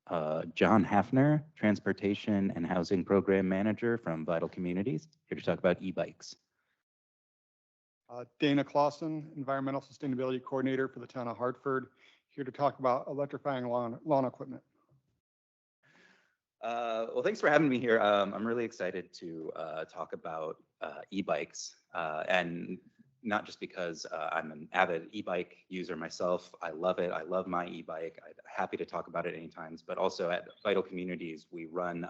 John Haffner, Transportation and Housing Program Manager from Vital Communities, here to talk about e-bikes. Dana Clawson, Environmental Sustainability Coordinator for the town of Hartford, here to talk about electrifying lawn equipment. Well, thanks for having me here. I'm really excited to talk about e-bikes, and not just because I'm an avid e-bike user myself. I love it. I love my e-bike. I'm happy to talk about it anytime, but also at Vital Communities, we run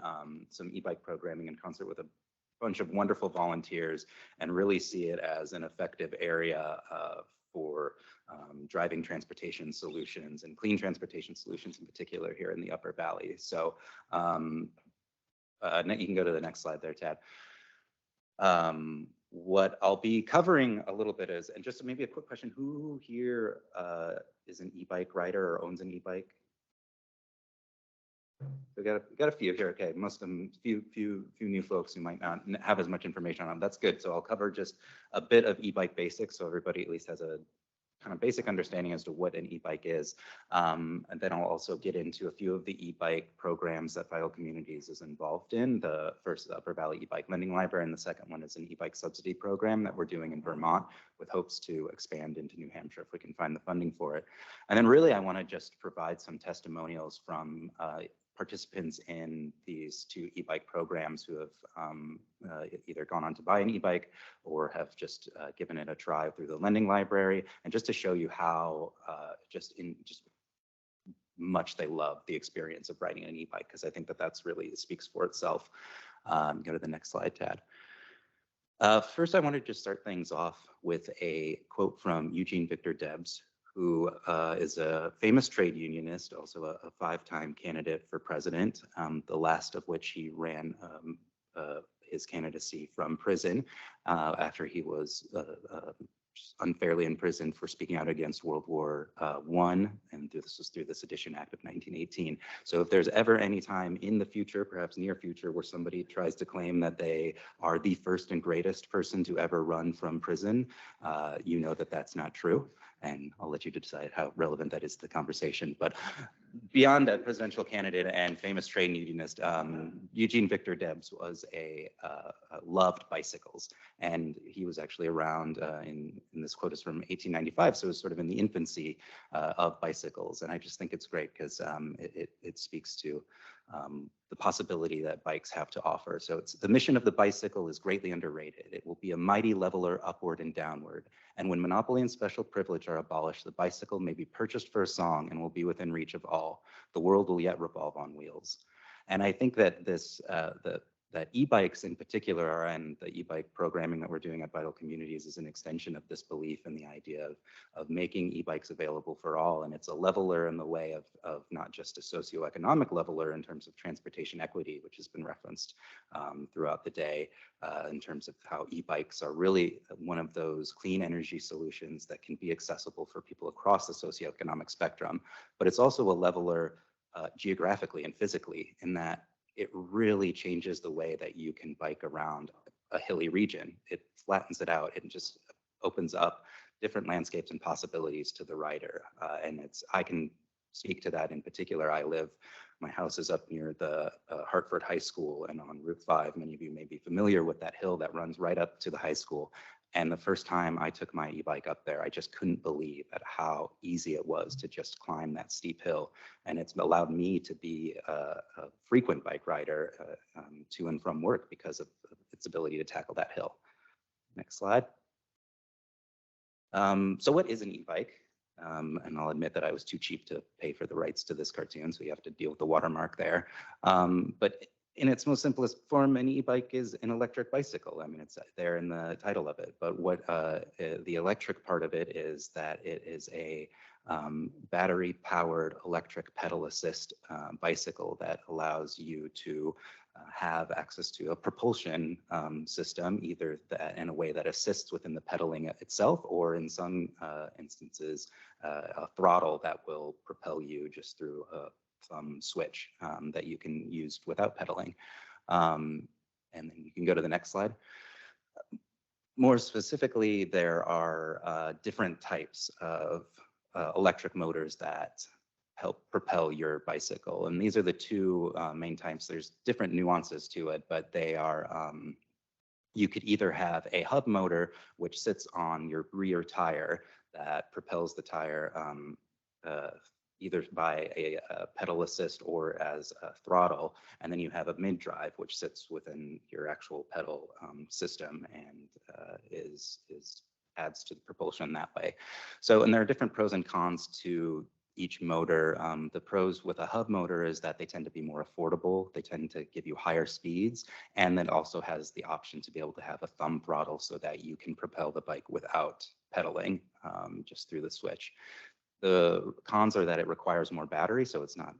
some e-bike programming in concert with a bunch of wonderful volunteers and really see it as an effective area for driving transportation solutions and clean transportation solutions in particular here in the Upper Valley. So you can go to the next slide there, Tad. What I'll be covering a little bit is, and just maybe a quick question, who here is an e-bike rider or owns an e-bike? We got a few here. Okay, most of them, few new folks who might not have as much information on them. That's good. So I'll cover just a bit of e-bike basics, so everybody at least has a kind of basic understanding as to what an e-bike is. And then I'll also get into a few of the e-bike programs that Vital Communities is involved in. The first, the Upper Valley E-Bike Lending Library, and the second one is an e-bike subsidy program that we're doing in Vermont with hopes to expand into New Hampshire if we can find the funding for it. And then really I want to just provide some testimonials from participants in these two e-bike programs who have either gone on to buy an e-bike or have just given it a try through the lending library, and just to show you how just much they love the experience of riding an e-bike, because I think that that's really speaks for itself. Go to the next slide, Tad. First, I wanted to just start things off with a quote from Eugene Victor Debs, who is a famous trade unionist, also a five-time candidate for president, the last of which he ran his candidacy from prison after he was unfairly imprisoned for speaking out against World War I, and this was through the Sedition Act of 1918. So if there's ever any time in the future, perhaps near future, where somebody tries to claim that they are the first and greatest person to ever run from prison, you know that that's not true. And I'll let you decide how relevant that is to the conversation. But beyond a presidential candidate and famous trade unionist, Eugene Victor Debs was loved bicycles, and he was actually around in this quote is from 1895, so it was sort of in the infancy of bicycles. And I just think it's great because it speaks to the possibility that bikes have to offer. So it's the mission of the bicycle is greatly underrated. It will be a mighty leveler upward and downward. And when monopoly and special privilege are abolished, the bicycle may be purchased for a song and will be within reach of all. The world will yet revolve on wheels. And I think that this, that e-bikes in particular, and the e-bike programming that we're doing at Vital Communities is an extension of this belief and the idea of making e-bikes available for all. And it's a leveler in the way of not just a socioeconomic leveler in terms of transportation equity, which has been referenced throughout the day, in terms of how e-bikes are really one of those clean energy solutions that can be accessible for people across the socioeconomic spectrum. But it's also a leveler geographically and physically, in that it really changes the way that you can bike around a hilly region. It flattens it out. It just opens up different landscapes and possibilities to the rider. And I can speak to that in particular. My house is up near the Hartford High School and on Route 5. Many of you may be familiar with that hill that runs right up to the high school. And the first time I took my e-bike up there, I just couldn't believe at how easy it was to just climb that steep hill. And it's allowed me to be a frequent bike rider to and from work because of its ability to tackle that hill. Next slide. So what is an e-bike? And I'll admit that I was too cheap to pay for the rights to this cartoon, so you have to deal with the watermark there. But in its most simplest form, an e-bike is an electric bicycle. I mean, it's there in the title of it. But what the electric part of it is that it is a battery-powered electric pedal assist bicycle that allows you to have access to a propulsion system, either that in a way that assists within the pedaling itself, or in some instances, a throttle that will propel you just through a thumb switch that you can use without pedaling. And then you can go to the next slide. More specifically, there are different types of electric motors that help propel your bicycle. And these are the two main types. There's different nuances to it, but they are, you could either have a hub motor, which sits on your rear tire that propels the tire either by a pedal assist or as a throttle. And then you have a mid drive, which sits within your actual pedal system and adds to the propulsion that way. So, and there are different pros and cons to each motor. The pros with a hub motor is that they tend to be more affordable. They tend to give you higher speeds, and then also has the option to be able to have a thumb throttle so that you can propel the bike without pedaling, just through the switch. The cons are that it requires more battery, so it's not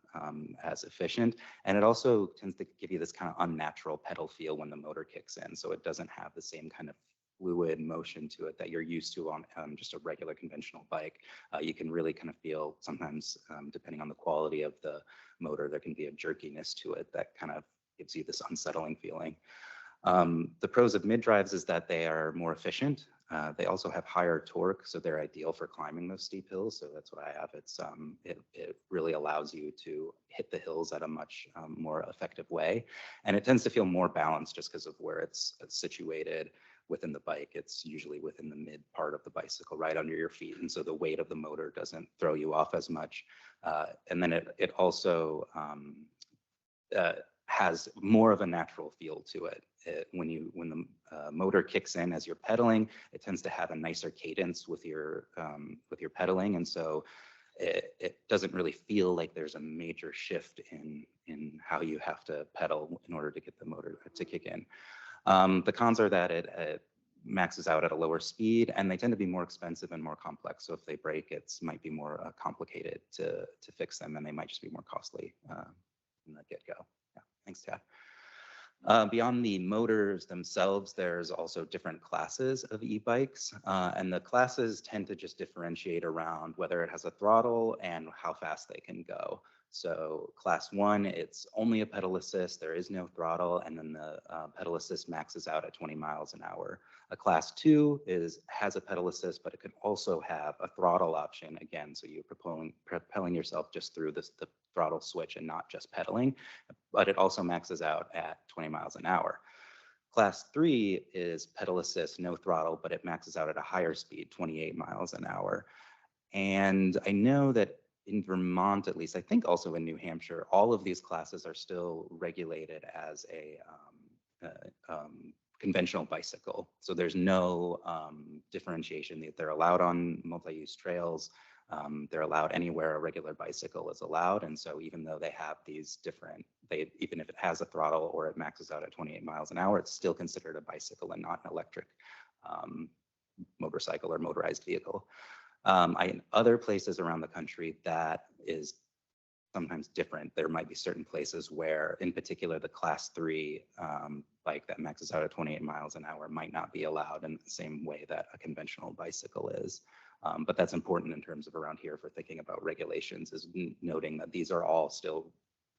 as efficient. And it also tends to give you this kind of unnatural pedal feel when the motor kicks in. So it doesn't have the same kind of fluid motion to it that you're used to on just a regular conventional bike. You can really kind of feel sometimes, depending on the quality of the motor, there can be a jerkiness to it that kind of gives you this unsettling feeling. The pros of mid drives is that they are more efficient. They also have higher torque, so they're ideal for climbing those steep hills. So that's what I have. It's it really allows you to hit the hills at a much more effective way, and it tends to feel more balanced just because of where it's situated within the bike. It's usually within the mid part of the bicycle, right under your feet, and so the weight of the motor doesn't throw you off as much. And then it also has more of a natural feel to it. When the motor kicks in as you're pedaling, it tends to have a nicer cadence with your pedaling, and so it doesn't really feel like there's a major shift in how you have to pedal in order to get the motor to kick in. The cons are that it maxes out at a lower speed, and they tend to be more expensive and more complex. So if they break, it might be more complicated to fix them, and they might just be more costly from the get-go. Yeah, thanks, Tad. Beyond the motors themselves, there's also different classes of e-bikes, and the classes tend to just differentiate around whether it has a throttle and how fast they can go. So class 1, it's only a pedal assist, there is no throttle, and then the pedal assist maxes out at 20 miles an hour. A class 2 has a pedal assist, but it could also have a throttle option, again, so you're propelling yourself just through the throttle switch and not just pedaling, but it also maxes out at 20 miles an hour. Class 3 is pedal assist, no throttle, but it maxes out at a higher speed, 28 miles an hour. And I know that in Vermont, at least, I think also in New Hampshire, all of these classes are still regulated as a conventional bicycle. So there's no differentiation. They're allowed on multi-use trails. They're allowed anywhere a regular bicycle is allowed. And so even though they have these different, even if it has a throttle or it maxes out at 28 miles an hour, it's still considered a bicycle and not an electric motorcycle or motorized vehicle. In other places around the country, that is sometimes different. There might be certain places where, in particular, the class 3 bike that maxes out at 28 miles an hour might not be allowed in the same way that a conventional bicycle is. But that's important in terms of around here for thinking about regulations, is noting that these are all still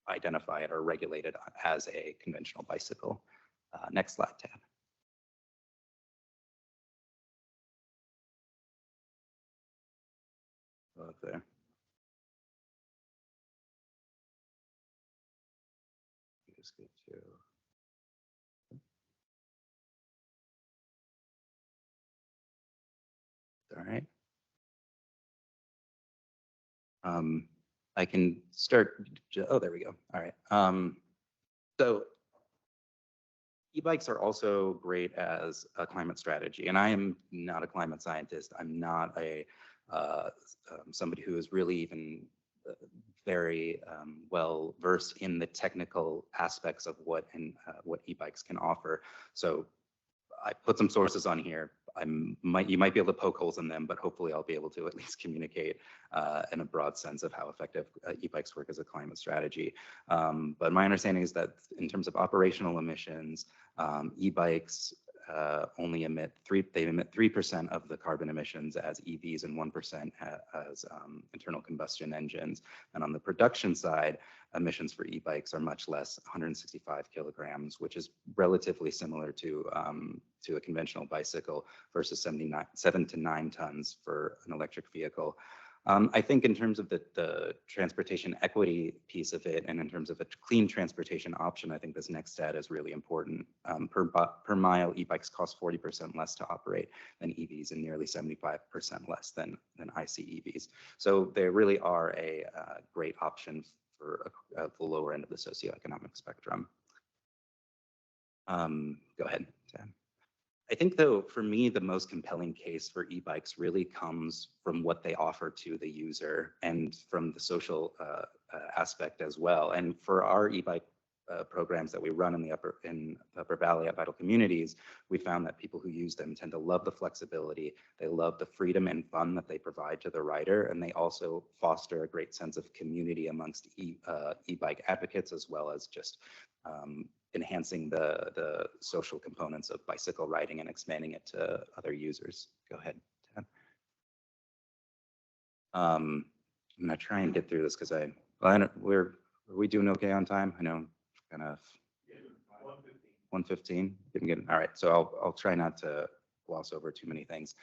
identified or regulated as a conventional bicycle. Next slide, Tab. Up there. Just go to. All right. I can start. Oh, there we go. All right. So e-bikes are also great as a climate strategy, and I am not a climate scientist. I'm not a somebody who is really even very well versed in the technical aspects of what e-bikes can offer. So I put some sources on here. You might be able to poke holes in them, but hopefully I'll be able to at least communicate in a broad sense of how effective e-bikes work as a climate strategy. But my understanding is that in terms of operational emissions, e-bikes only emit 3% of the carbon emissions as EVs and 1% as internal combustion engines. And on the production side, emissions for e-bikes are much less, 165 kilograms, which is relatively similar to a conventional bicycle versus 7 to 9 tons for an electric vehicle. I think in terms of the transportation equity piece of it, and in terms of a clean transportation option, I think this next stat is really important. Per mile, e-bikes cost 40% less to operate than EVs and nearly 75% less than IC EVs. So they really are a great option for the lower end of the socioeconomic spectrum. Go ahead, Dan. I think, though, for me, the most compelling case for e-bikes really comes from what they offer to the user and from the social aspect as well. And for our e-bike programs that we run in the Upper Valley at Vital Communities, we found that people who use them tend to love the flexibility, they love the freedom and fun that they provide to the rider, and they also foster a great sense of community amongst e-bike advocates, as well as just enhancing the social components of bicycle riding and expanding it to other users. Go ahead, Ted. I'm gonna try and get through this because are we doing okay on time? I know kind of 1:15. All right, so I'll try not to gloss over too many things.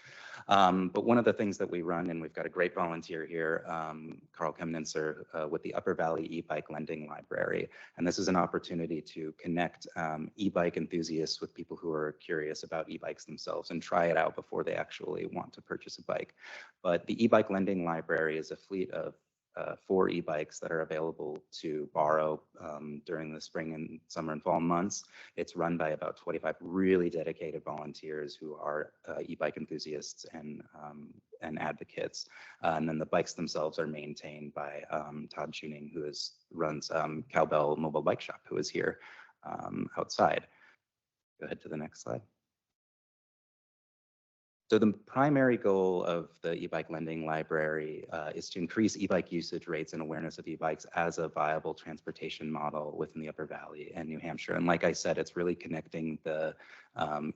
But one of the things that we run, and we've got a great volunteer here, Carl Kemnitzer, with the Upper Valley e-bike lending library. And this is an opportunity to connect e-bike enthusiasts with people who are curious about e-bikes themselves and try it out before they actually want to purchase a bike. But the e-bike lending library is a fleet of 4 e-bikes that are available to borrow during the spring and summer and fall months. It's run by about 25 really dedicated volunteers who are e-bike enthusiasts and advocates. And then the bikes themselves are maintained by Todd Tuning, who runs Cowbell Mobile Bike Shop, who is here outside. Go ahead to the next slide. So the primary goal of the e-bike lending library is to increase e-bike usage rates and awareness of e-bikes as a viable transportation model within the Upper Valley and New Hampshire. And like I said, it's really connecting the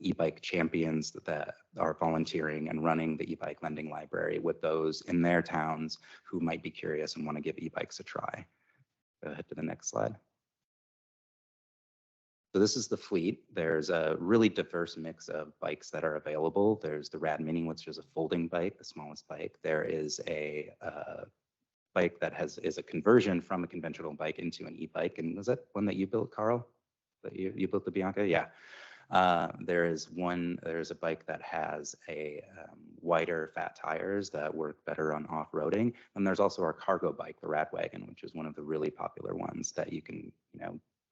e-bike champions that are volunteering and running the e-bike lending library with those in their towns who might be curious and want to give e-bikes a try. Go ahead to the next slide. So this is the fleet. There's a really diverse mix of bikes that are available. There's the Rad Mini, which is a folding bike, the smallest bike. There is a bike that is a conversion from a conventional bike into an e-bike. And was that one that you built, Carl? That you built the Bianca? Yeah. There's a bike that has a wider fat tires that work better on off-roading. And there's also our cargo bike, the Rad Wagon, which is one of the really popular ones that you can,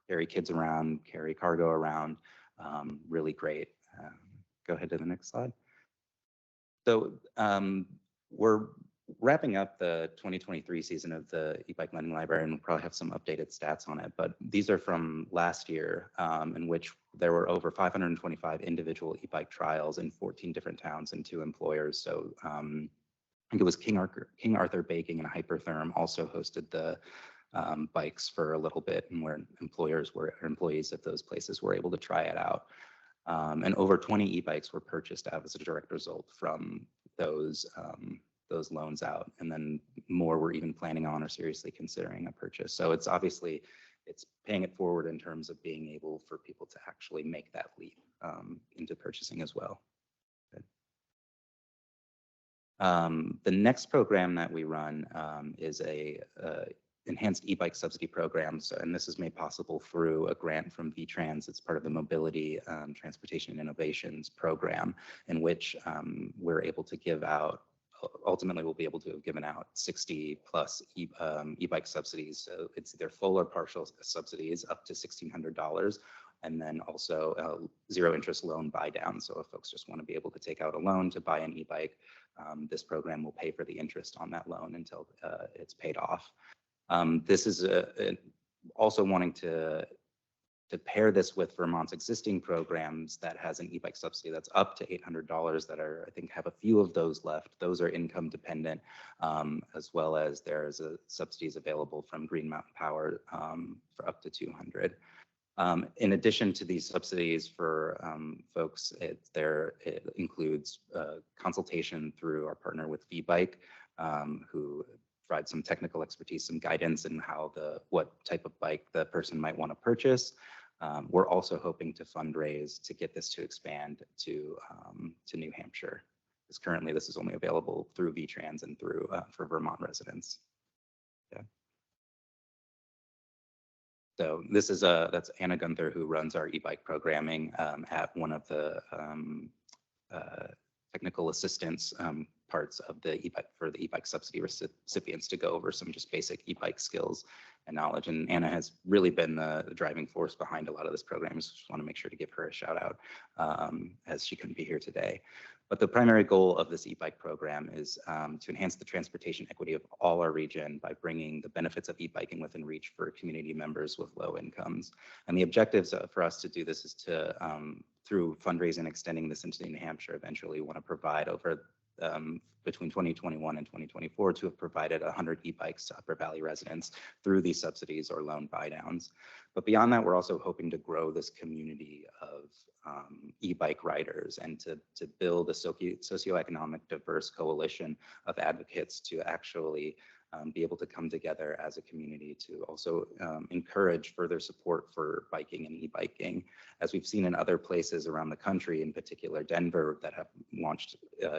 carry kids around, carry cargo around, really great. Go ahead to the next slide. So we're wrapping up the 2023 season of the e-bike lending library, and we'll probably have some updated stats on it, but these are from last year, in which there were over 525 individual e-bike trials in 14 different towns and 2 employers. So I think it was King Arthur Baking and Hypertherm also hosted the bikes for a little bit, and where employees of those places were able to try it out. And over 20 e-bikes were purchased as a direct result from those loans out, and then more were even planning on or seriously considering a purchase. So it's paying it forward in terms of being able for people to actually make that leap into purchasing as well. The next program that we run is a enhanced e-bike subsidy programs, and this is made possible through a grant from VTrans. It's part of the Mobility Transportation and Innovations program, in which we're able to give out, ultimately we'll be able to have given out 60 plus e-bike subsidies. So it's either full or partial subsidies up to $1,600. And then also zero interest loan buy down. So if folks just want to be able to take out a loan to buy an e-bike, this program will pay for the interest on that loan until it's paid off. This is also wanting to pair this with Vermont's existing programs that has an e-bike subsidy that's up to $800 that I think have a few of those left. Those are income dependent, as well as there's subsidies available from Green Mountain Power for up to $200. In addition to these subsidies for folks, it includes consultation through our partner with V-Bike, who provide some technical expertise, some guidance in what type of bike the person might want to purchase. We're also hoping to fundraise to get this to expand to New Hampshire. because currently this is only available through VTrans and through for Vermont residents. Yeah. So this is that's Anna Gunther, who runs our e-bike programming at one of the technical assistance parts of the e-bike for the e-bike subsidy recipients to go over some just basic e-bike skills and knowledge. And Anna has really been the driving force behind a lot of this program. So just want to make sure to give her a shout out as she couldn't be here today. But the primary goal of this e-bike program is to enhance the transportation equity of all our region by bringing the benefits of e-biking within reach for community members with low incomes. And the objectives for us to do this is to, through fundraising, extending this into New Hampshire, eventually want to provide over between 2021 and 2024 to have provided 100 e-bikes to Upper Valley residents through these subsidies or loan buy downs. But beyond that, we're also hoping to grow this community of e-bike riders and to build a socioeconomic diverse coalition of advocates to actually be able to come together as a community to also encourage further support for biking and e-biking. As we've seen in other places around the country, in particular Denver, that have launched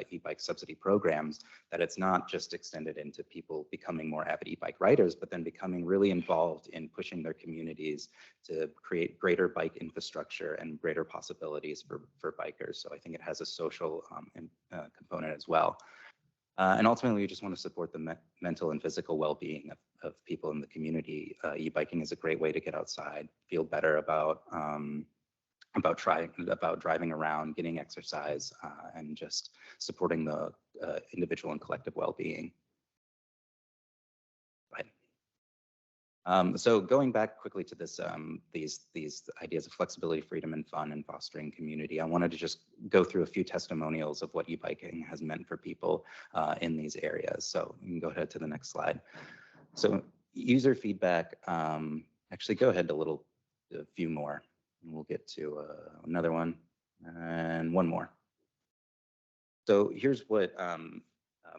e-bike subsidy programs, that it's not just extended into people becoming more avid e-bike riders, but then becoming really involved in pushing their communities to create greater bike infrastructure and greater possibilities for bikers. So I think it has a social component as well. And ultimately, we just want to support the mental and physical well-being of people in the community. E-biking is a great way to get outside, feel better about driving around, getting exercise, and just supporting the individual and collective well-being. Right. So going back quickly to this, these ideas of flexibility, freedom, and fun, and fostering community, I wanted to just go through a few testimonials of what e-biking has meant for people in these areas. So you can go ahead to the next slide. So user feedback, actually go ahead a few more, and we'll get to another one and one more. So here's what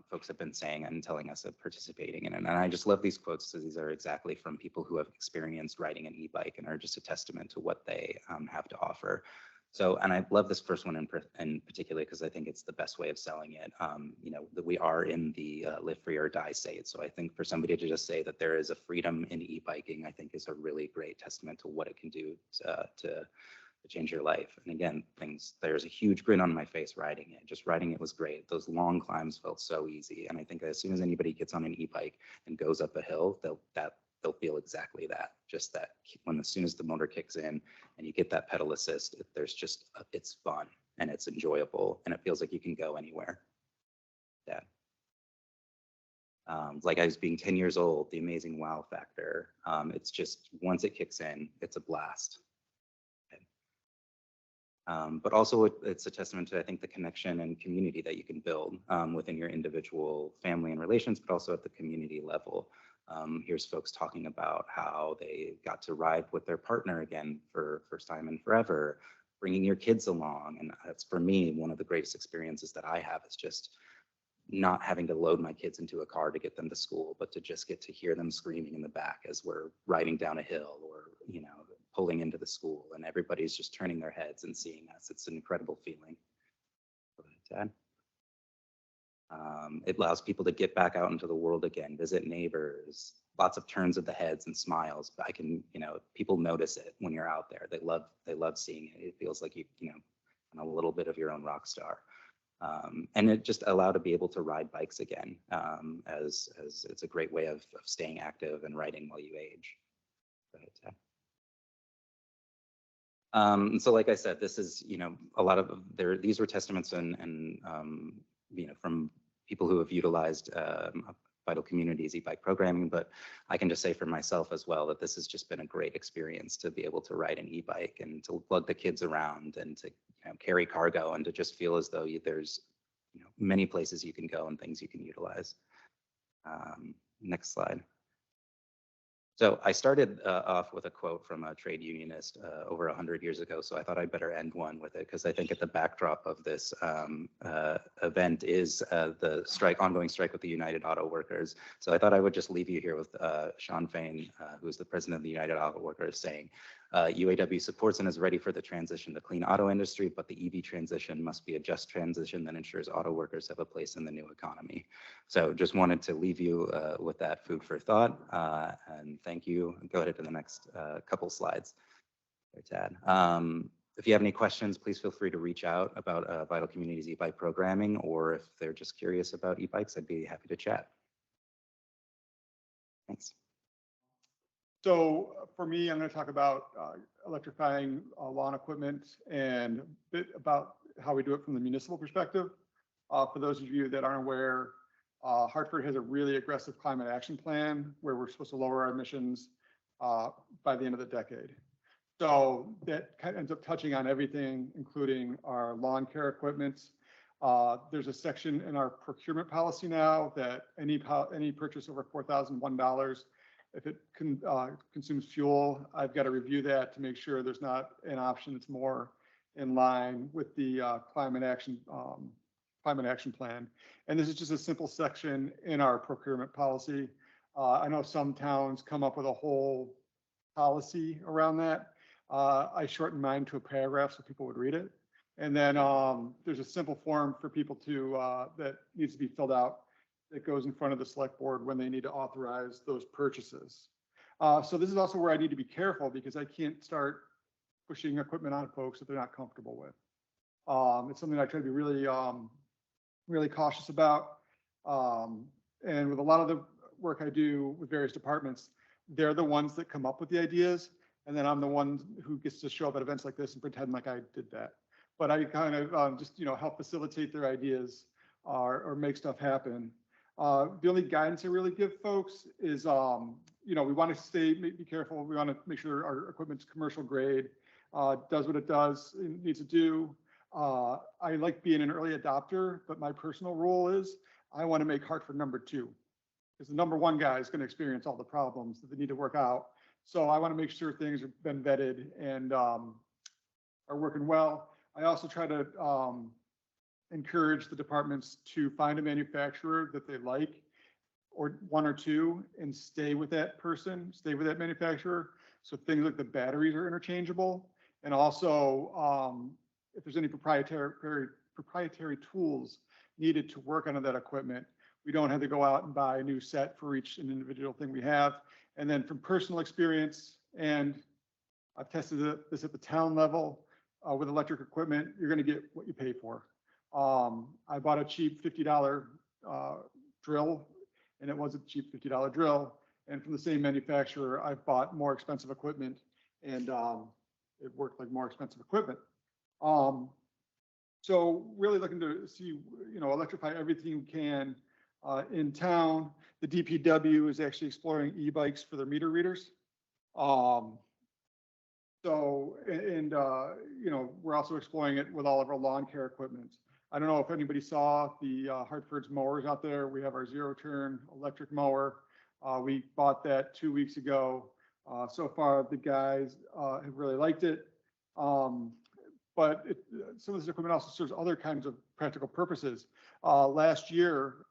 folks have been saying and telling us of participating in it. And I just love these quotes, because these are exactly from people who have experienced riding an e-bike and are just a testament to what they have to offer. So, and I love this first one in particular, because I think it's the best way of selling it. You know, that we are in the live free or die state. So I think for somebody to just say that there is a freedom in e-biking, I think is a really great testament to what it can do to change your life. And again, there's a huge grin on my face riding it. Just riding it was great. Those long climbs felt so easy. And I think as soon as anybody gets on an e-bike and goes up a hill, they'll feel exactly that. Just that as soon as the motor kicks in and you get that pedal assist, it's fun and it's enjoyable and it feels like you can go anywhere. Yeah. Like I was being 10 years old, the amazing wow factor. It's just, once it kicks in, it's a blast. But also it's a testament to, I think, the connection and community that you can build within your individual family and relations, but also at the community level. Here's folks talking about how they got to ride with their partner again for first time in forever, bringing your kids along. And that's, for me, one of the greatest experiences that I have, is just not having to load my kids into a car to get them to school, but to just get to hear them screaming in the back as we're riding down a hill, or, you know, pulling into the school, and everybody's just turning their heads and seeing us. It's an incredible feeling. Go ahead, Dad. It allows people to get back out into the world again, visit neighbors, lots of turns of the heads and smiles. But people notice it when you're out there. They love seeing it. It feels like you know, a little bit of your own rock star. And it just allowed to be able to ride bikes again, as it's a great way of staying active and riding while you age. Go ahead, Ted. So like I said, this is, you know, a lot of these were testaments and you know, from people who have utilized Vital Communities e-bike programming, but I can just say for myself as well that this has just been a great experience to be able to ride an e-bike and to lug the kids around and to, you know, carry cargo and to just feel as though there's, you know, many places you can go and things you can utilize. Next slide. So I started off with a quote from a trade unionist over 100 years ago, so I thought I'd better end one with it, because I think at the backdrop of this event is the ongoing strike with the United Auto Workers. So I thought I would just leave you here with Sean Fain, who's the president of the United Auto Workers, saying, UAW supports and is ready for the transition to clean auto industry, but the EV transition must be a just transition that ensures auto workers have a place in the new economy. So just wanted to leave you with that food for thought, and thank you. Go ahead to the next couple slides. There, Tad. If you have any questions, please feel free to reach out about Vital Communities e-bike programming, or if they're just curious about e-bikes, I'd be happy to chat. Thanks. So for me, I'm going to talk about electrifying lawn equipment and a bit about how we do it from the municipal perspective. For those of you that aren't aware, Hartford has a really aggressive climate action plan where we're supposed to lower our emissions by the end of the decade. So that kind of ends up touching on everything, including our lawn care equipment. There's a section in our procurement policy now that any purchase over $4,001, if it consumes fuel, I've got to review that to make sure there's not an option that's more in line with the climate action plan. And this is just a simple section in our procurement policy. I know some towns come up with a whole policy around that. I shortened mine to a paragraph so people would read it. And then there's a simple form for people to that needs to be filled out that goes in front of the select board when they need to authorize those purchases. So this is also where I need to be careful because I can't start pushing equipment on folks that they're not comfortable with. It's something I try to be really, really cautious about. And with a lot of the work I do with various departments, they're the ones that come up with the ideas. And then I'm the one who gets to show up at events like this and pretend like I did that. But I kind of just, help facilitate their ideas or make stuff happen. The only guidance I really give folks is, we want to be careful. We want to make sure our equipment's commercial grade, does what it does, it needs to do. I like being an early adopter, but my personal role is I want to make Hartford number 2. Because the number 1 guy is going to experience all the problems that they need to work out. So I want to make sure things have been vetted and are working well. I also try to encourage the departments to find a manufacturer that they like, or 1 or 2, and stay with that person, stay with that manufacturer. So things like the batteries are interchangeable. And also, if there's any proprietary tools needed to work on that equipment, we don't have to go out and buy a new set for each individual thing we have. And then from personal experience, and I've tested this at the town level with electric equipment, you're going to get what you pay for. I bought a cheap $50 drill, and it was a cheap $50 drill. And from the same manufacturer, I've bought more expensive equipment, and it worked like more expensive equipment. So really looking to see, electrify everything we can in town. The DPW is actually exploring e-bikes for their meter readers. We're also exploring it with all of our lawn care equipment. I don't know if anybody saw the Hartford's mowers out there. We have our zero-turn electric mower. We bought that 2 weeks ago. So far, the guys have really liked it. But some of this equipment also serves other kinds of practical purposes. Last year,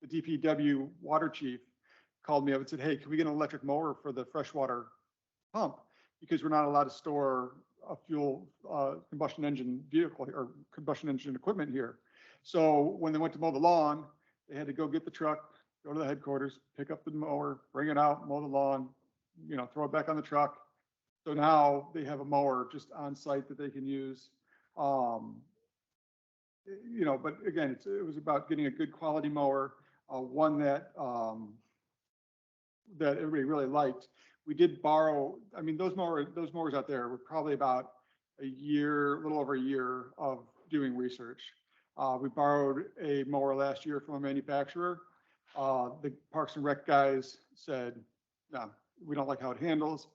the DPW water chief called me up and said, "Hey, can we get an electric mower for the freshwater pump? Because we're not allowed to store a fuel combustion engine vehicle or combustion engine equipment here." So when they went to mow the lawn, they had to go get the truck, go to the headquarters, pick up the mower, bring it out, mow the lawn, throw it back on the truck. So now they have a mower just on site that they can use. But again, it was about getting a good quality mower, one that that everybody really liked. We did borrow. I mean, those mowers out there were probably about a little over a year of doing research. We borrowed a mower last year from a manufacturer. The Parks and Rec guys said, "No, we don't like how it handles."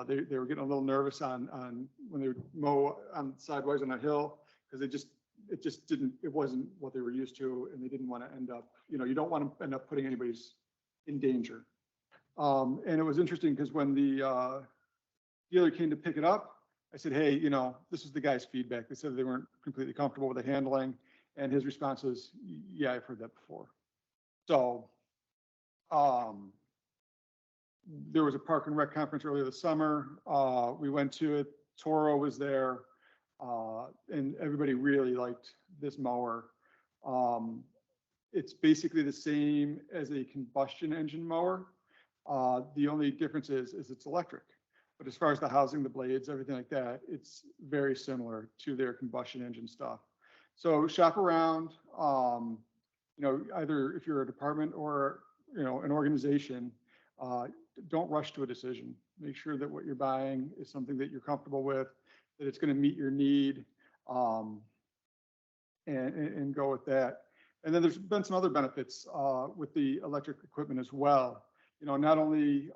They were getting a little nervous on when they would mow on sideways on a hill because it wasn't what they were used to, and they didn't want to end up, you don't want to end up putting anybody in danger. And it was interesting because when the dealer came to pick it up, I said, "Hey, this is the guy's feedback." They said they weren't completely comfortable with the handling, and his response was, "Yeah, I've heard that before." So, There was a Park and Rec conference earlier this summer. We went to it. Toro was there, and everybody really liked this mower. It's basically the same as a combustion engine mower. The only difference is it's electric. But as far as the housing, the blades, everything like that, it's very similar to their combustion engine stuff. So shop around, either if you're a department or, an organization, don't rush to a decision. Make sure that what you're buying is something that you're comfortable with, that it's going to meet your need, and go with that. And then there's been some other benefits with the electric equipment as well. Not only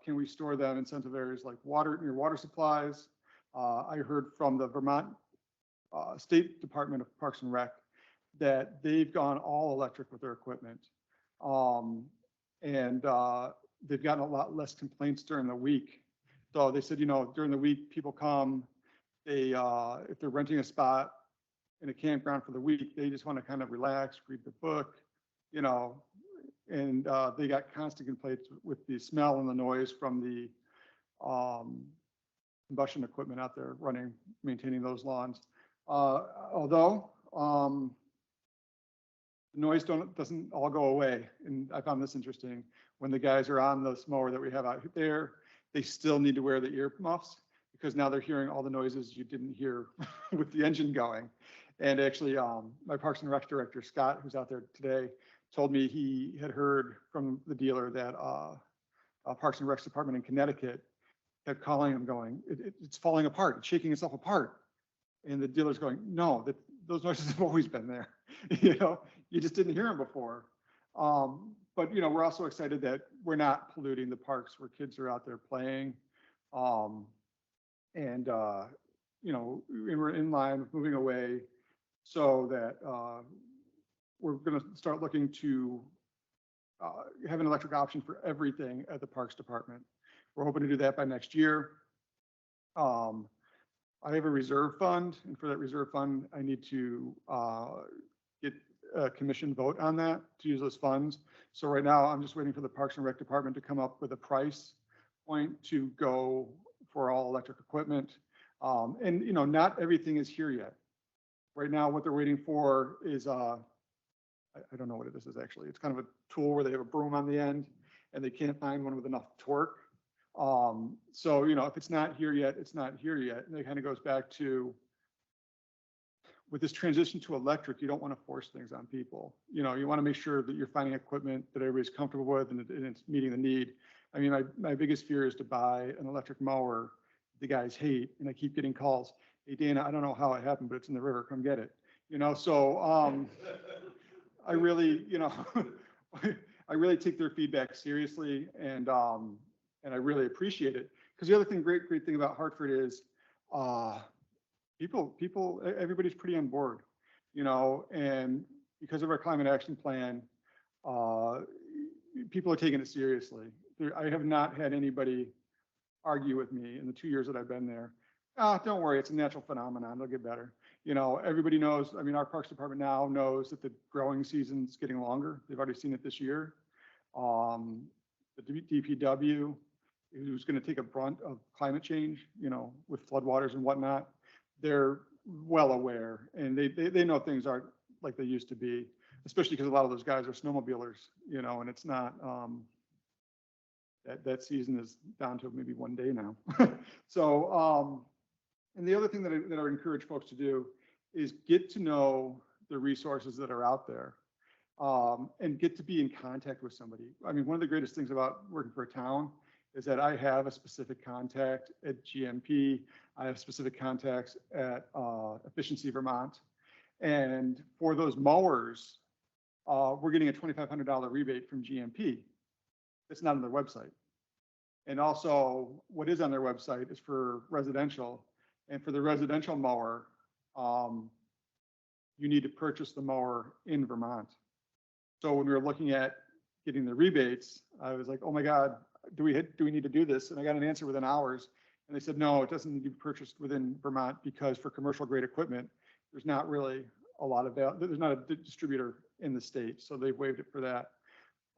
can we store them in sensitive areas like near water supplies. I heard from the Vermont State Department of Parks and Rec that they've gone all electric with their equipment. And they've gotten a lot less complaints during the week. So they said, during the week, people come, if they're renting a spot in a campground for the week, they just want to kind of relax, read the book, and they got constant complaints with the smell and the noise from the combustion equipment out there maintaining those lawns. Although the noise doesn't all go away, and I found this interesting. When the guys are on this mower that we have out there, they still need to wear the ear muffs because now they're hearing all the noises you didn't hear with the engine going. And actually, my Parks and Rec director, Scott, who's out there today, told me he had heard from the dealer that Parks and Rec's department in Connecticut kept calling him going, it's falling apart, it's shaking itself apart. And the dealer's going, no, those noises have always been there. You just didn't hear them before. But we're also excited that we're not polluting the parks where kids are out there playing. And we're in line with moving away so that we're going to start looking to have an electric option for everything at the Parks Department. We're hoping to do that by next year. I have a reserve fund, and for that reserve fund, I need to get a commission vote on that to use those funds. So right now, I'm just waiting for the Parks and Rec Department to come up with a price point to go for all electric equipment. And not everything is here yet. Right now, what they're waiting for is I don't know what this is actually. It's kind of a tool where they have a broom on the end, and they can't find one with enough torque. So if it's not here yet, it's not here yet. And it kind of goes back to, with this transition to electric, you don't want to force things on people. You want to make sure that you're finding equipment that everybody's comfortable with and it's meeting the need. I mean, my biggest fear is to buy an electric mower the guys hate, and I keep getting calls. Hey, Dana, I don't know how it happened, but it's in the river. Come get it. So I really, I really take their feedback seriously, and I really appreciate it. Because the other thing, great thing about Hartford is everybody's pretty on board, and because of our climate action plan, people are taking it seriously. I have not had anybody argue with me in the 2 years that I've been there. Don't worry, it's a natural phenomenon. It'll get better. Everybody knows. I mean, our Parks Department now knows that the growing season's getting longer. They've already seen it this year. The DPW, who's going to take a brunt of climate change, with floodwaters and whatnot, they're well aware, and they know things aren't like they used to be, especially because a lot of those guys are snowmobilers, and it's not. That season is down to maybe one day now. So, and the other thing that I would encourage folks to do is get to know the resources that are out there, and get to be in contact with somebody. I mean, one of the greatest things about working for a town is that I have a specific contact at GMP. I have specific contacts at Efficiency Vermont. And for those mowers, we're getting a $2,500 rebate from GMP. It's not on their website. And also what is on their website is for residential. And for the residential mower, you need to purchase the mower in Vermont. So when we were looking at getting the rebates, I was like, oh my God, do we need to do this? And I got an answer within hours. And they said, no, it doesn't need to be purchased within Vermont because for commercial grade equipment, there's not really a lot of value. There's not a distributor in the state. So they waived it for that.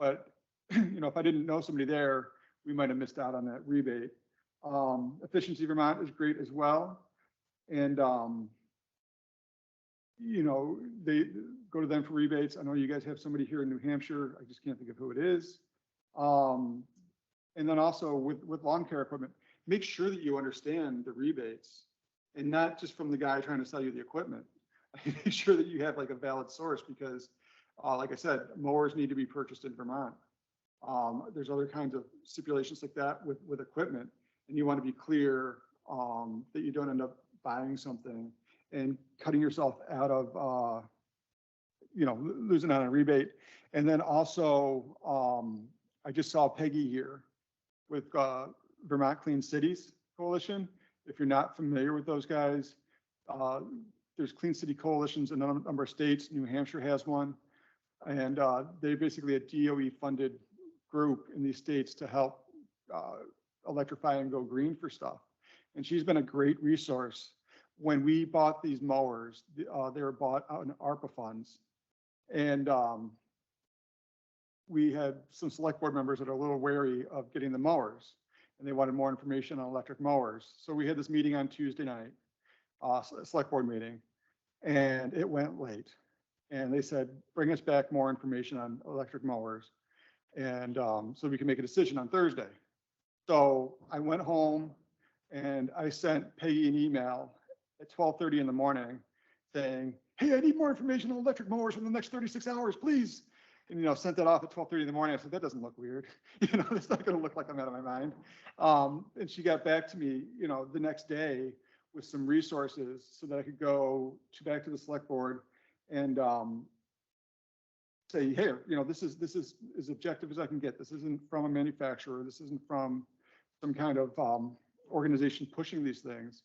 But if I didn't know somebody there, we might have missed out on that rebate. Efficiency Vermont is great as well. And, you know, they go to them for rebates. I know you guys have somebody here in New Hampshire. I just can't think of who it is. And then also with lawn care equipment, make sure that you understand the rebates and not just from the guy trying to sell you the equipment. Make sure that you have like a valid source because, like I said, mowers need to be purchased in Vermont. There's other kinds of stipulations like that with equipment, and you want to be clear that you don't end up buying something and cutting yourself out of, you know, losing out on a rebate. And then also, I just saw Peggy here with Vermont Clean Cities Coalition. If you're not familiar with those guys, there's Clean City Coalitions in a number of states. New Hampshire has one. And they're basically a DOE funded group in these states to help electrify and go green for stuff. And she's been a great resource. When we bought these mowers, they were bought out in ARPA funds. And we had some select board members that are a little wary of getting the mowers and they wanted more information on electric mowers. So we had this meeting on Tuesday night, select board meeting, and it went late. And they said, bring us back more information on electric mowers. And so we can make a decision on Thursday. So I went home and I sent Peggy an email at 12:30 in the morning saying, hey, I need more information on electric mowers in the next 36 hours, please. And, you know, sent that off at 12:30 in the morning. I said, that doesn't look weird. You know, it's not going to look like I'm out of my mind. And she got back to me, you know, the next day with some resources so that I could go back to the select board and say, hey, you know, this is as objective as I can get. This isn't from a manufacturer. This isn't from some kind of organization pushing these things.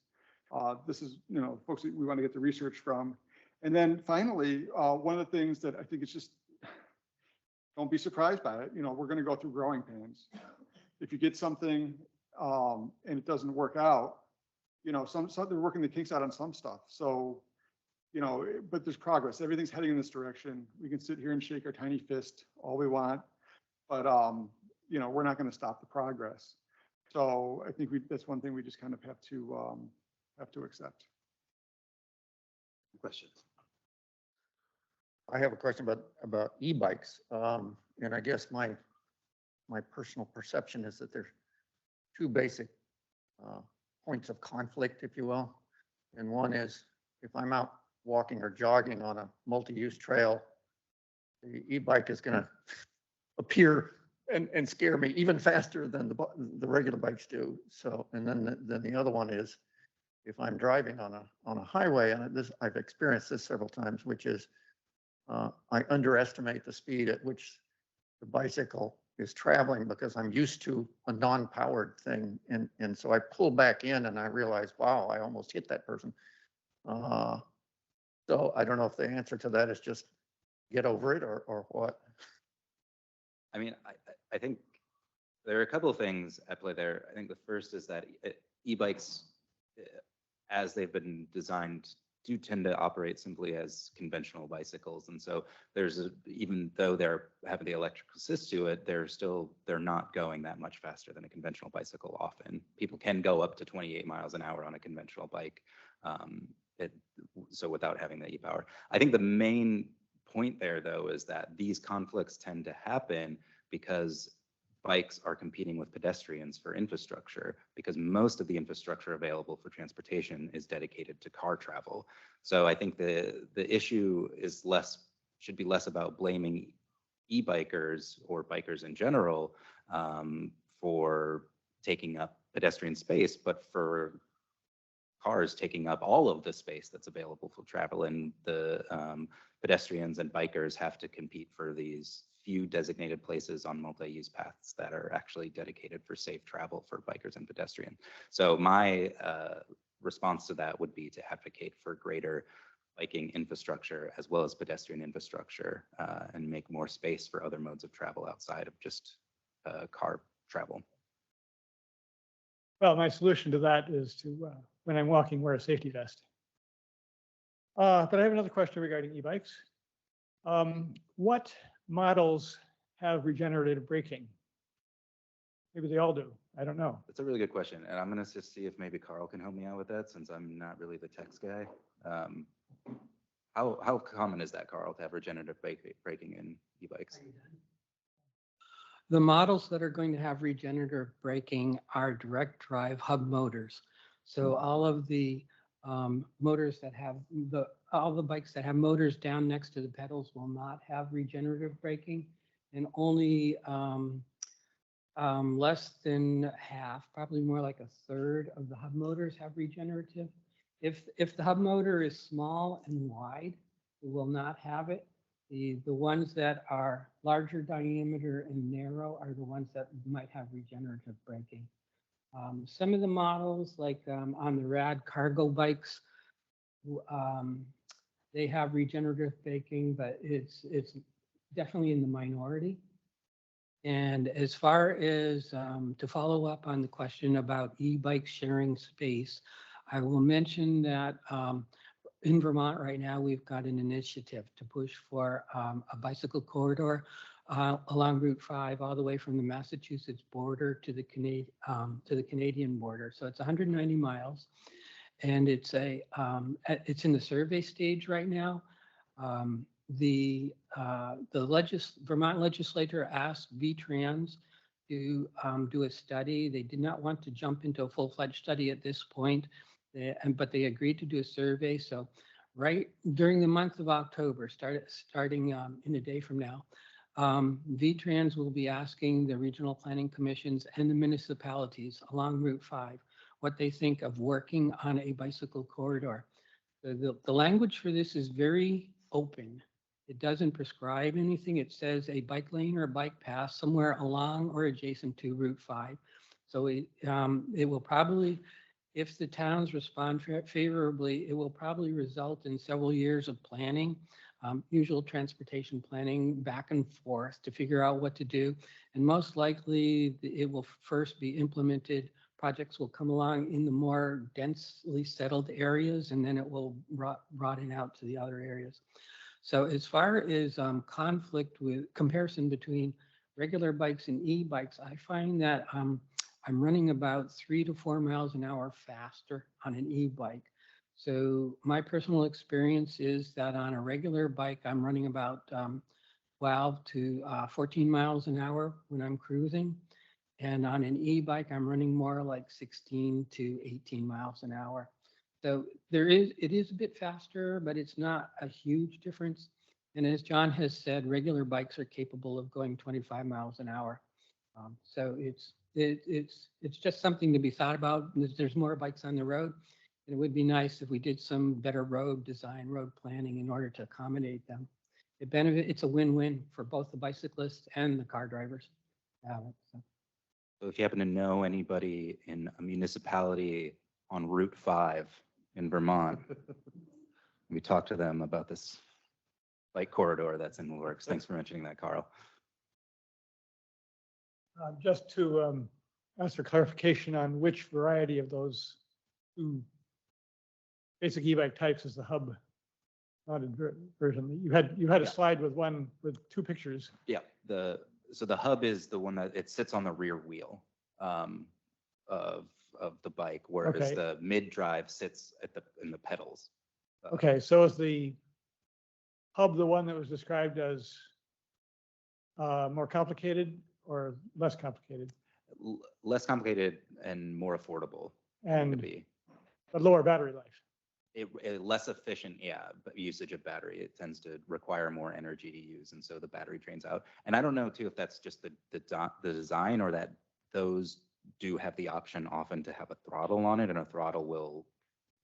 This is, you know, folks that we want to get the research from. And then finally, one of the things that I think is just, don't be surprised by it. You know, we're going to go through growing pains. If you get something and it doesn't work out, you know, some they're working the kinks out on some stuff. So, you know, but there's progress. Everything's heading in this direction. We can sit here and shake our tiny fist all we want, but you know, we're not going to stop the progress. So I think that's one thing we just kind of have to accept. Questions? I have a question about e-bikes, and I guess my personal perception is that there's two basic points of conflict, if you will. And one is if I'm out walking or jogging on a multi-use trail, the e-bike is going to appear and scare me even faster than the regular bikes do. So, and then the other one is if I'm driving on a highway, and I've experienced this several times, which is I underestimate the speed at which the bicycle is traveling because I'm used to a non-powered thing. And so I pull back in and I realize, wow, I almost hit that person. So I don't know if the answer to that is just get over it or what. I mean, I think there are a couple of things at play there. I think the first is that e-bikes, as they've been designed, do tend to operate simply as conventional bicycles. And so even though they're having the electric assist to it, they're not going that much faster than a conventional bicycle often. People can go up to 28 miles an hour on a conventional bike. So without having the e-power. I think the main point there, though, is that these conflicts tend to happen because bikes are competing with pedestrians for infrastructure, because most of the infrastructure available for transportation is dedicated to car travel. So I think the issue is should be less about blaming e-bikers or bikers in general for taking up pedestrian space, but for cars taking up all of the space that's available for travel, and the pedestrians and bikers have to compete for these few designated places on multi-use paths that are actually dedicated for safe travel for bikers and pedestrians. So my response to that would be to advocate for greater biking infrastructure as well as pedestrian infrastructure and make more space for other modes of travel outside of just car travel. Well, my solution to that is to, when I'm walking, wear a safety vest. But I have another question regarding e-bikes. What models have regenerative braking? Maybe they all do. I don't know. That's a really good question, and I'm gonna just see if maybe Carl can help me out with that, since I'm not really the text guy. How common is that, Carl, to have regenerative braking in e-bikes? The models that are going to have regenerative braking are direct drive hub motors. So all of the motors that have all the bikes that have motors down next to the pedals will not have regenerative braking, and only less than half, probably more like a third of the hub motors have regenerative. If the hub motor is small and wide, it will not have it. The ones that are larger diameter and narrow are the ones that might have regenerative braking. Some of the models, like on the rad cargo bikes, they have regenerative braking, but it's definitely in the minority. And as far as to follow up on the question about e-bike sharing space, I will mention that in Vermont right now, we've got an initiative to push for a bicycle corridor along Route 5, all the way from the Massachusetts border to the Canadian border. So it's 190 miles, and it's in the survey stage right now. The Vermont legislature asked VTrans to do a study. They did not want to jump into a full-fledged study at this point, but they agreed to do a survey. So right during the month of October, starting in a day from now, VTrans will be asking the regional planning commissions and the municipalities along Route 5 what they think of working on a bicycle corridor. The language for this is very open. It doesn't prescribe anything. It says a bike lane or a bike path somewhere along or adjacent to Route 5. So it will probably, if the towns respond favorably, it will probably result in several years of planning, usual transportation planning back and forth to figure out what to do. And most likely it will first be implemented. Projects will come along in the more densely settled areas, and then it will broaden out to the other areas. So as far as conflict with comparison between regular bikes and e-bikes, I find that I'm running about 3 to 4 miles an hour faster on an e-bike. So my personal experience is that on a regular bike, I'm running about 12 to 14 miles an hour when I'm cruising. And on an e-bike, I'm running more like 16 to 18 miles an hour. So it is a bit faster, but it's not a huge difference. And as John has said, regular bikes are capable of going 25 miles an hour. So it's just something to be thought about. There's more bikes on the road, and it would be nice if we did some better road design, road planning in order to accommodate them. It's a win-win for both the bicyclists and the car drivers. So if you happen to know anybody in a municipality on Route 5 in Vermont, we talked to them about this bike corridor that's in the works. Thanks for mentioning that, Carl. Just to ask for clarification on which variety of those two basic e-bike types is the hub mounted version. You had a slide with two pictures. Yeah, so the hub is the one that it sits on the rear wheel of the bike, whereas the mid drive sits in the pedals. Okay, so is the hub the one that was described as more complicated or less complicated? Less complicated and more affordable. And but lower battery life. Less efficient, but usage of battery. It tends to require more energy to use, and so the battery drains out. And I don't know too if that's just the design, or that those do have the option often to have a throttle on it, and a throttle will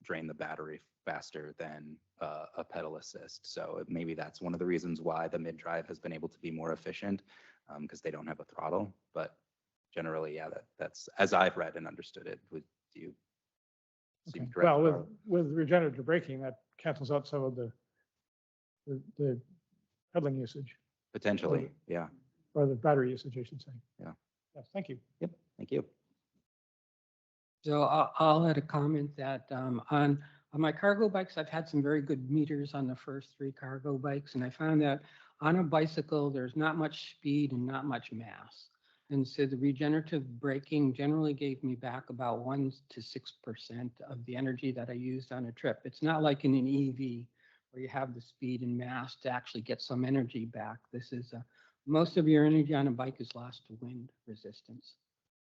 drain the battery faster than a pedal assist. So maybe that's one of the reasons why the mid drive has been able to be more efficient, because they don't have a throttle. But generally, that's as I've read and understood it. Would you? Okay. Well, with regenerative braking, that cancels out some of the pedaling usage. Potentially, yeah. Or the battery usage, I should say. Yeah. Yes, thank you. Yep, thank you. So I'll add a comment that on my cargo bikes, I've had some very good meters on the first 3 cargo bikes, and I found that on a bicycle, there's not much speed and not much mass. And so the regenerative braking generally gave me back about 1 to 6% of the energy that I used on a trip. It's not like in an EV where you have the speed and mass to actually get some energy back. This is most of your energy on a bike is lost to wind resistance.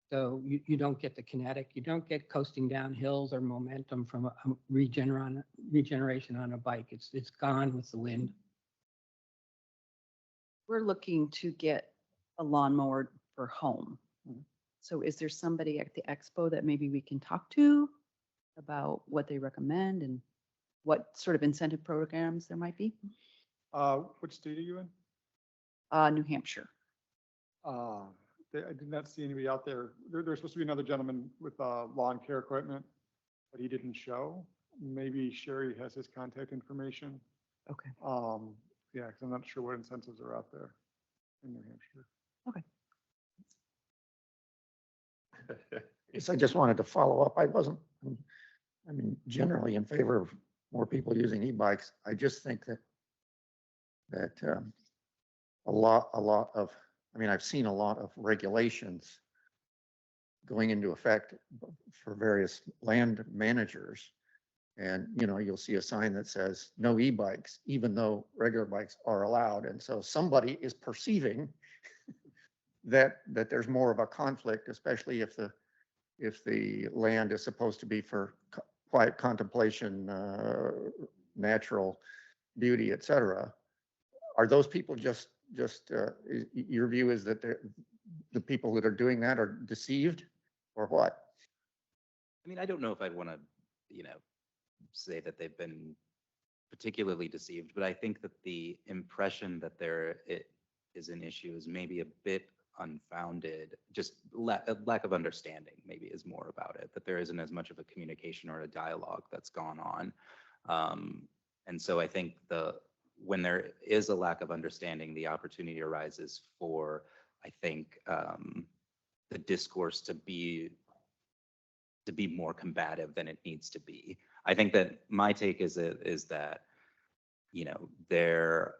So you don't get the kinetic, you don't get coasting down hills or momentum from a regeneration on a bike. It's gone with the wind. We're looking to get a lawnmower for home. So is there somebody at the expo that maybe we can talk to about what they recommend and what sort of incentive programs there might be? Which state are you in? New Hampshire. I did not see anybody out there. There's supposed to be another gentleman with lawn care equipment, but he didn't show. Maybe Sherry has his contact information. Okay. Yeah, because I'm not sure what incentives are out there in New Hampshire. Okay. Yes, I just wanted to follow up. I wasn't, I mean, generally in favor of more people using e-bikes. I just think that a lot of, I mean, I've seen a lot of regulations going into effect for various land managers. And, you know, you'll see a sign that says no e-bikes, even though regular bikes are allowed. And so somebody is perceiving that there's more of a conflict, especially if the land is supposed to be for quiet contemplation, natural beauty, et cetera. Are those people just your view is that the people that are doing that are deceived, or what? I mean, I don't know if I'd want to, say that they've been particularly deceived, but I think that the impression that there is an issue is maybe a bit unfounded. Just lack of understanding maybe is more about it, that there isn't as much of a communication or a dialogue that's gone on. And so I think when there is a lack of understanding, the opportunity arises for, I think, the discourse to be more combative than it needs to be. I think that my take is that, there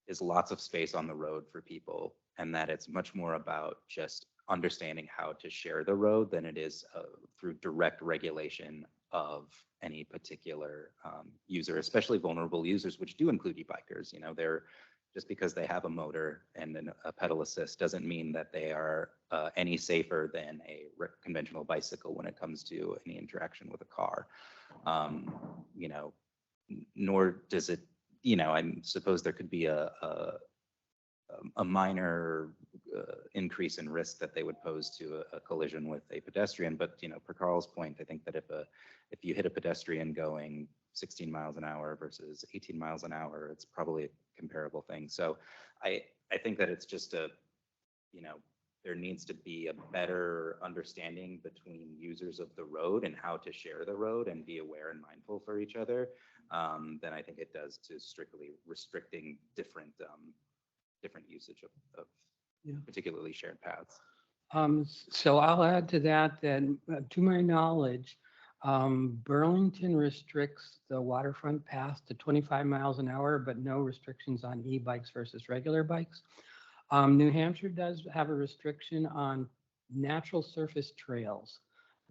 is lots of space on the road for people, and that it's much more about just understanding how to share the road than it is through direct regulation of any particular user, especially vulnerable users, which do include e-bikers. They're just because they have a motor and a pedal assist doesn't mean that they are any safer than a conventional bicycle when it comes to any interaction with a car. Nor does it, I suppose there could be a minor increase in risk that they would pose to a collision with a pedestrian. But, per Carl's point, I think that if you hit a pedestrian going 16 miles an hour versus 18 miles an hour, it's probably a comparable thing. So I think that it's just there needs to be a better understanding between users of the road and how to share the road and be aware and mindful for each other than I think it does to strictly restricting different usage of particularly shared paths. So I'll add to that, to my knowledge, Burlington restricts the waterfront path to 25 miles an hour, but no restrictions on e-bikes versus regular bikes. New Hampshire does have a restriction on natural surface trails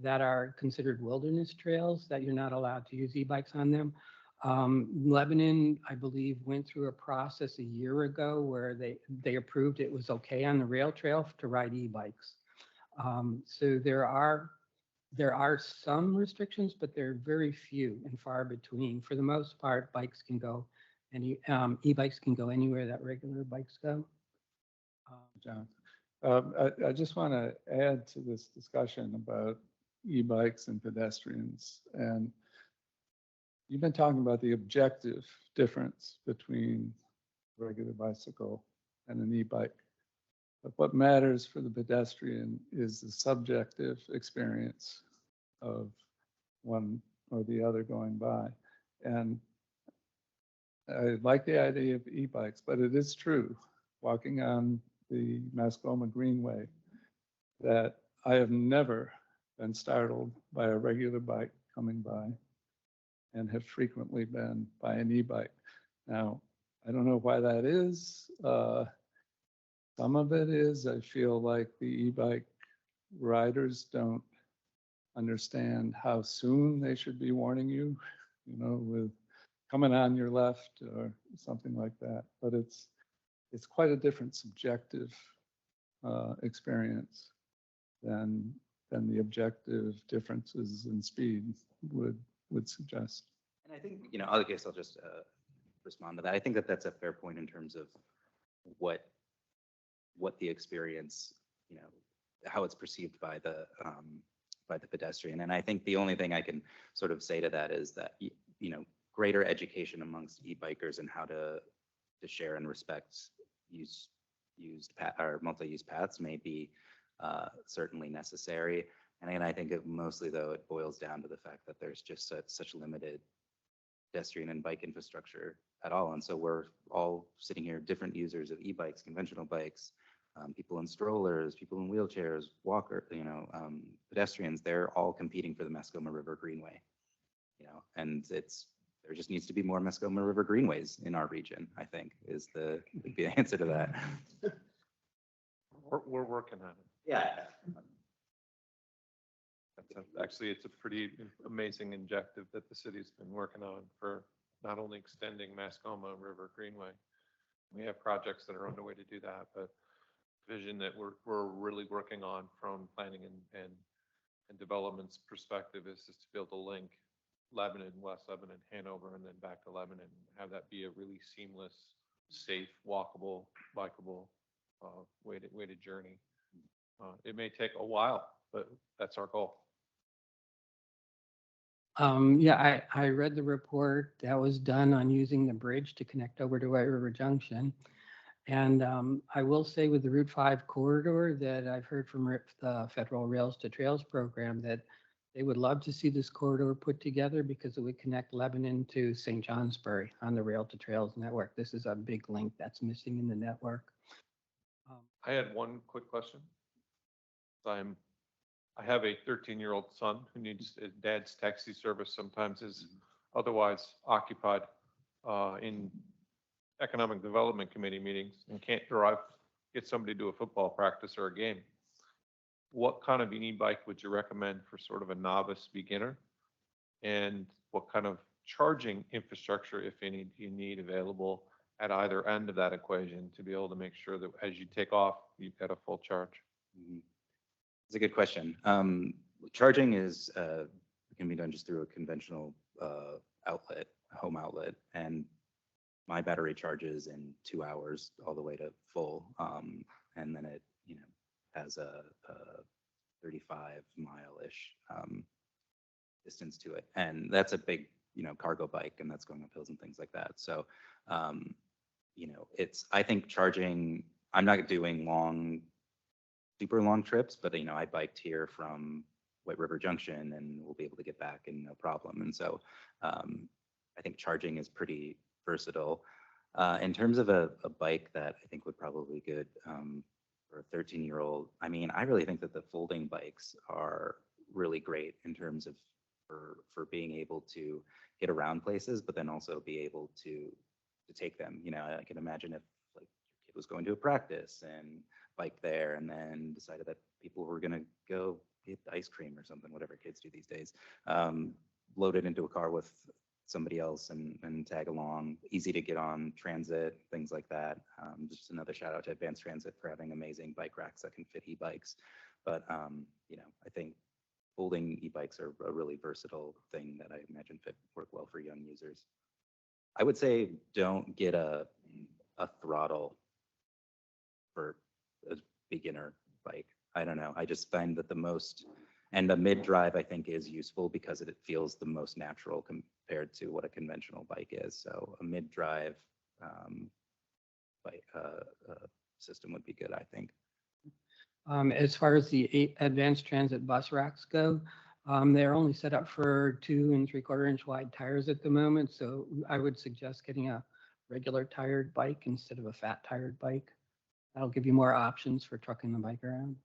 that are considered wilderness trails, that you're not allowed to use e-bikes on them. Lebanon, I believe, went through a process a year ago where they approved it was okay on the rail trail to ride e-bikes. So there are some restrictions, but they're very few and far between. For the most part, e-bikes can go anywhere that regular bikes go. John, I just want to add to this discussion about e-bikes and pedestrians. And you've been talking about the objective difference between a regular bicycle and an e-bike. But what matters for the pedestrian is the subjective experience of one or the other going by. And I like the idea of e-bikes, but it is true, walking on the Mascoma Greenway, that I have never been startled by a regular bike coming by, and have frequently been by an e-bike. Now, I don't know why that is. Some of it is, I feel like the e-bike riders don't understand how soon they should be warning you, with coming on your left or something like that. But it's quite a different subjective experience than the objective differences in speed would suggest. And I think, I guess I'll just respond to that. I think that that's a fair point in terms of what the experience, how it's perceived by the pedestrian. And I think the only thing I can sort of say to that is that, greater education amongst e-bikers and how to share and respect or multi-use paths may be certainly necessary. And again, I think mostly though it boils down to the fact that there's just such limited pedestrian and bike infrastructure at all. And so we're all sitting here, different users of e-bikes, conventional bikes, people in strollers, people in wheelchairs, pedestrians, they're all competing for the Mascoma River Greenway. And there just needs to be more Mascoma River Greenways in our region, I think, is the answer to that. We're working on it. Yeah. Actually, it's a pretty amazing objective that the city's been working on for not only extending Mascoma River Greenway. We have projects that are underway to do that, but vision that we're really working on from planning and development's perspective is just to be able to link Lebanon, West Lebanon, Hanover, and then back to Lebanon, and have that be a really seamless, safe, walkable, bikeable way to journey. It may take a while, but that's our goal. Yeah, I read the report that was done on using the bridge to connect over to White River Junction. And I will say with the Route 5 corridor that I've heard from the Federal Rails to Trails program that they would love to see this corridor put together because it would connect Lebanon to St. Johnsbury on the Rail to Trails network. This is a big link that's missing in the network. I had one quick question. I have a 13-year-old son who needs his dad's taxi service, sometimes is otherwise occupied in economic development committee meetings and can't get somebody to do a football practice or a game. What kind of e-bike would you recommend for sort of a novice beginner? And what kind of charging infrastructure, if any, do you need available at either end of that equation to be able to make sure that as you take off, you've got a full charge? It's a good question. Charging can be done just through a conventional home outlet, and my battery charges in 2 hours all the way to full, and then it has a 35-mile-ish distance to it, and that's a big cargo bike, and that's going up hills and things like that. So I think charging, I'm not doing super long trips, but I biked here from White River Junction and we'll be able to get back and no problem. And so I think charging is pretty versatile. In terms of a bike that I think would probably be good for a 13-year-old, I mean, I really think that the folding bikes are really great in terms of for being able to get around places, but then also be able to take them. I can imagine if like your kid was going to a practice and bike there and then decided that people were going to go get ice cream or something, whatever kids do these days, load it into a car with somebody else and tag along, easy to get on transit, things like that. Just another shout out to Advanced Transit for having amazing bike racks that can fit e-bikes. But I think folding e-bikes are a really versatile thing that I imagine work well for young users. I would say don't get a throttle for a beginner bike. I don't know. I just find that the mid drive I think is useful because it feels the most natural compared to what a conventional bike is. So a mid drive bike system would be good, I think. As far as the Advanced Transit bus racks go, they're only set up for 2 3/4 inch wide tires at the moment. So I would suggest getting a regular tired bike instead of a fat tired bike. That'll give you more options for trucking the bike around.